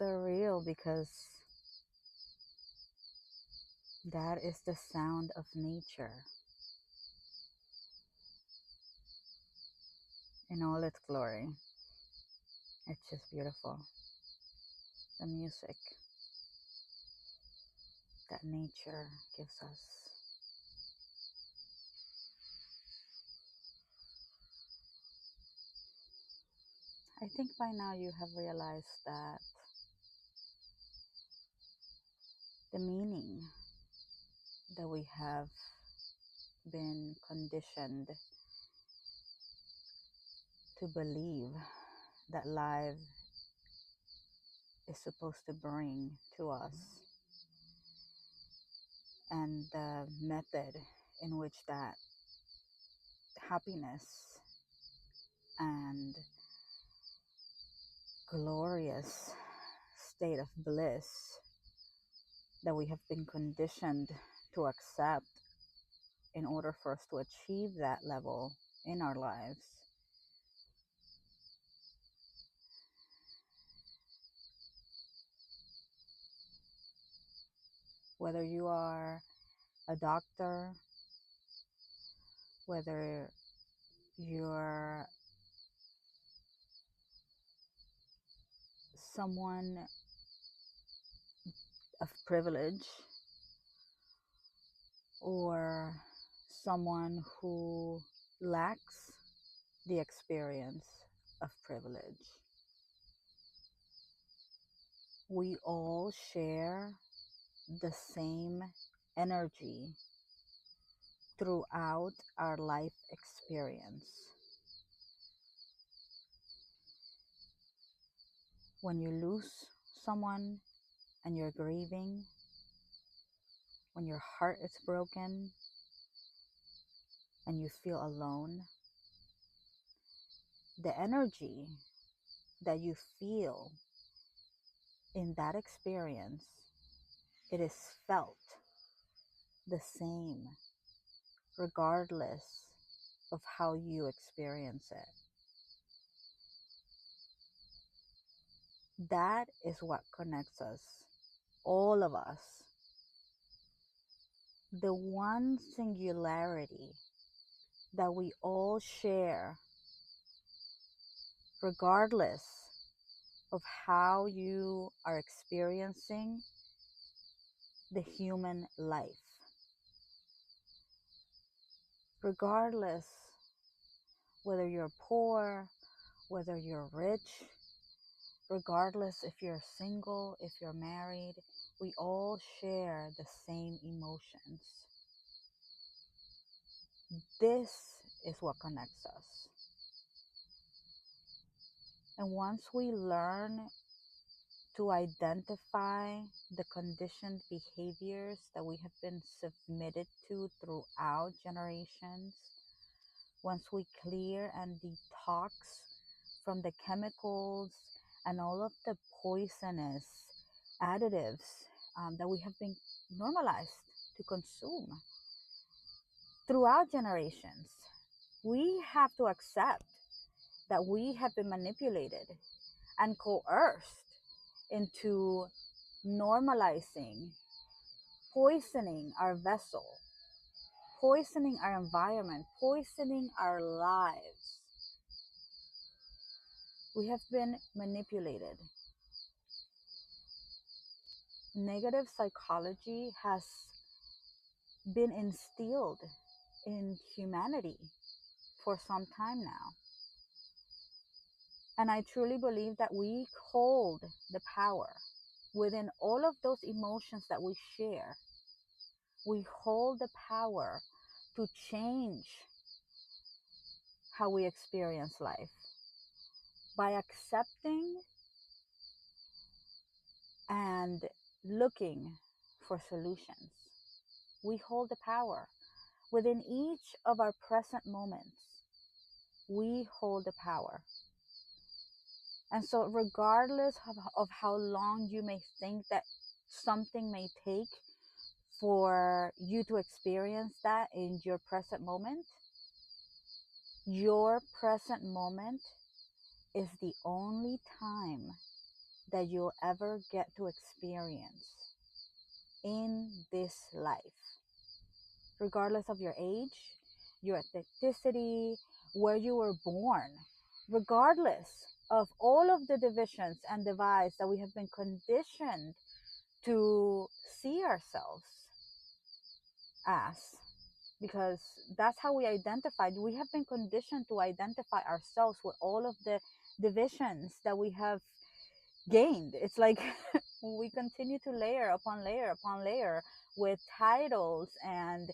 surreal because that is the sound of nature in all its glory. It's just beautiful. The music that nature gives us. I think by now you have realized that the meaning that we have been conditioned to believe that life is supposed to bring to us, and the method in which that happiness and glorious state of bliss that we have been conditioned to accept in order for us to achieve that level in our lives. Whether you are a doctor, whether you're someone of privilege, or someone who lacks the experience of privilege, we all share the same energy throughout our life experience. When you lose someone and you're grieving, when your heart is broken and you feel alone, the energy that you feel in that experience, it is felt the same regardless of how you experience it. That is what connects us, all of us. The one singularity that we all share, regardless of how you are experiencing the human life, regardless whether you're poor, whether you're rich, regardless if you're single, if you're married, we all share the same emotions. This is what connects us. And once we learn to identify the conditioned behaviors that we have been submitted to throughout generations, once we clear and detox from the chemicals and all of the poisonous additives that we have been normalized to consume throughout generations, we have to accept that we have been manipulated and coerced into normalizing, poisoning our vessel, poisoning our environment, poisoning our lives. We have been manipulated. Negative psychology has been instilled in humanity for some time now. And I truly believe that we hold the power within all of those emotions that we share. We hold the power to change how we experience life by accepting and looking for solutions. We hold the power within each of our present moments. We hold the power. And so regardless of how long you may think that something may take for you to experience that in your present moment is the only time that you'll ever get to experience in this life, regardless of your age, your ethnicity, where you were born, regardless of all of the divisions and divides that we have been conditioned to see ourselves as, because that's how we identified. We have been conditioned to identify ourselves with all of the divisions that we have gained. It's like we continue to layer upon layer upon layer with titles and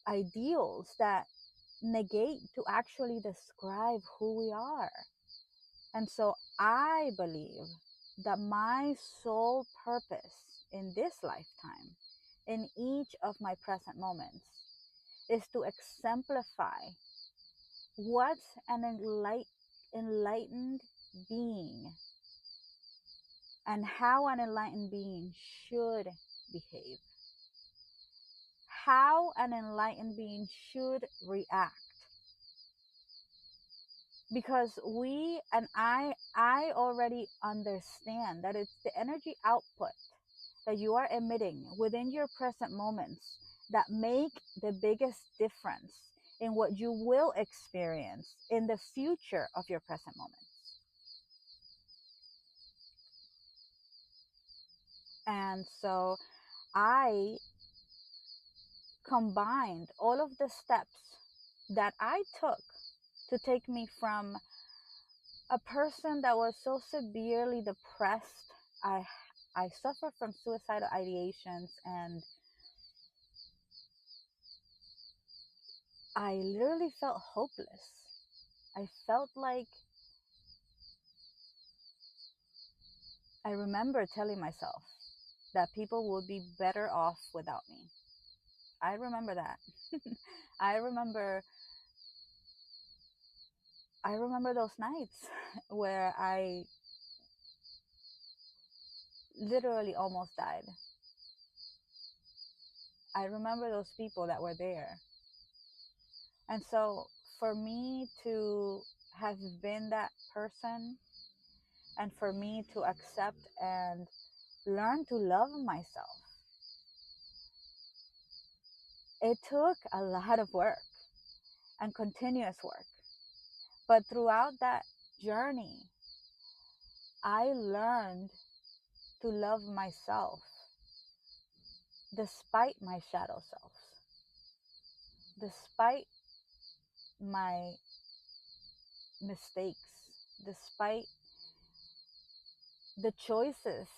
ideals that negate to actually describe who we are. And so I believe that my sole purpose in this lifetime, in each of my present moments, is to exemplify what an enlightened being and how an enlightened being should behave, how an enlightened being should react. Because we and I already understand that it's the energy output that you are emitting within your present moments that make the biggest difference in what you will experience in the future of your present moments. And so I combined all of the steps that I took to take me from a person that was so severely depressed. I suffered from suicidal ideations, and I literally felt hopeless. I felt like, I remember telling myself that people would be better off without me. I remember that. I remember I remember those nights where I literally almost died. I remember those people that were there. And so for me to have been that person, and for me to accept and learn to love myself, it took a lot of work and continuous work. But throughout that journey, I learned to love myself despite my shadow selves, despite my mistakes, despite the choices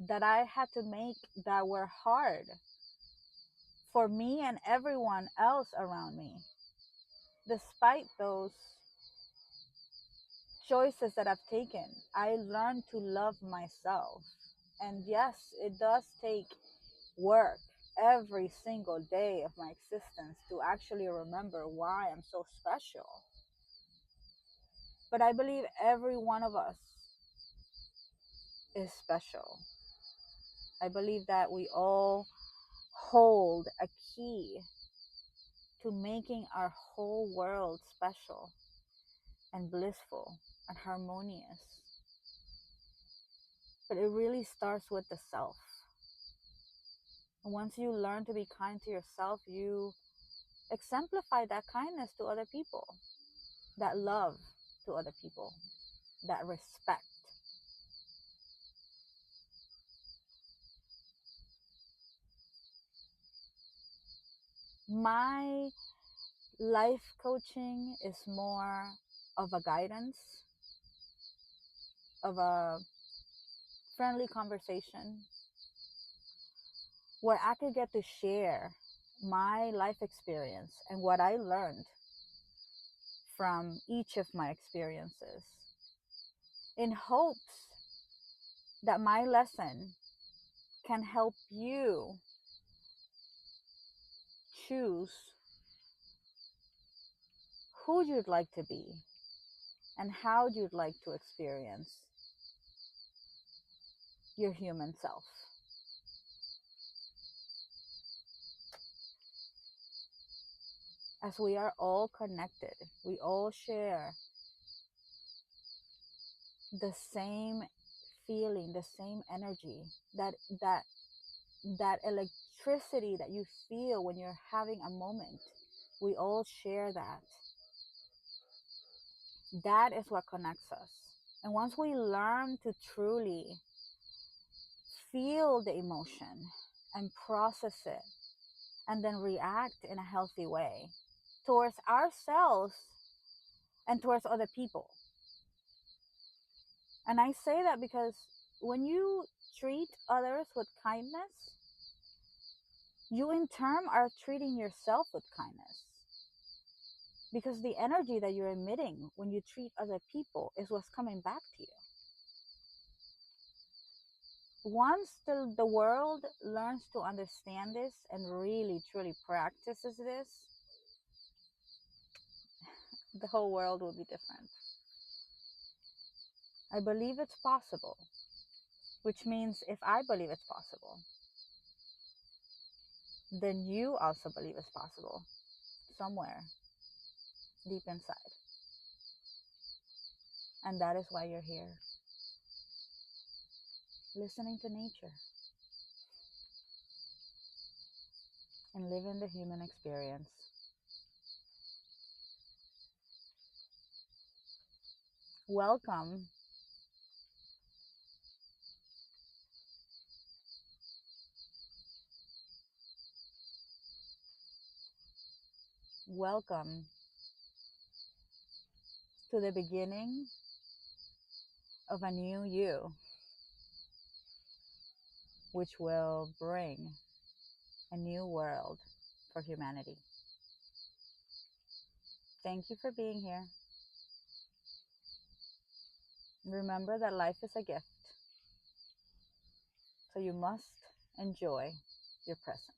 that I had to make that were hard for me and everyone else around me. Despite those choices that I've taken, I learned to love myself. And yes, it does take work every single day of my existence to actually remember why I'm so special. But I believe every one of us is special. I believe that we all hold a key to making our whole world special and blissful and harmonious. But it really starts with the self. And once you learn to be kind to yourself, you exemplify that kindness to other people, that love to other people, that respect. My life coaching is more of a guidance, of a friendly conversation where I could get to share my life experience and what I learned from each of my experiences, in hopes that my lesson can help you choose who you'd like to be and how you'd like to experience your human self. As we are all connected, we all share the same feeling, the same energy, that that electricity that you feel when you're having a moment. We all share that. That is what connects us. And once we learn to truly feel the emotion and process it, and then react in a healthy way towards ourselves and towards other people. And I say that because when you treat others with kindness, you in turn are treating yourself with kindness. Because the energy that you're emitting when you treat other people is what's coming back to you. Once the world learns to understand this and really truly practices this, the whole world will be different. I believe it's possible, which means if I believe it's possible, then you also believe it's possible somewhere deep inside. And that is why you're here, listening to nature and living the human experience. Welcome welcome to the beginning of a new you, which will bring a new world for humanity. Thank you for being here. Remember that life is a gift, so you must enjoy your present.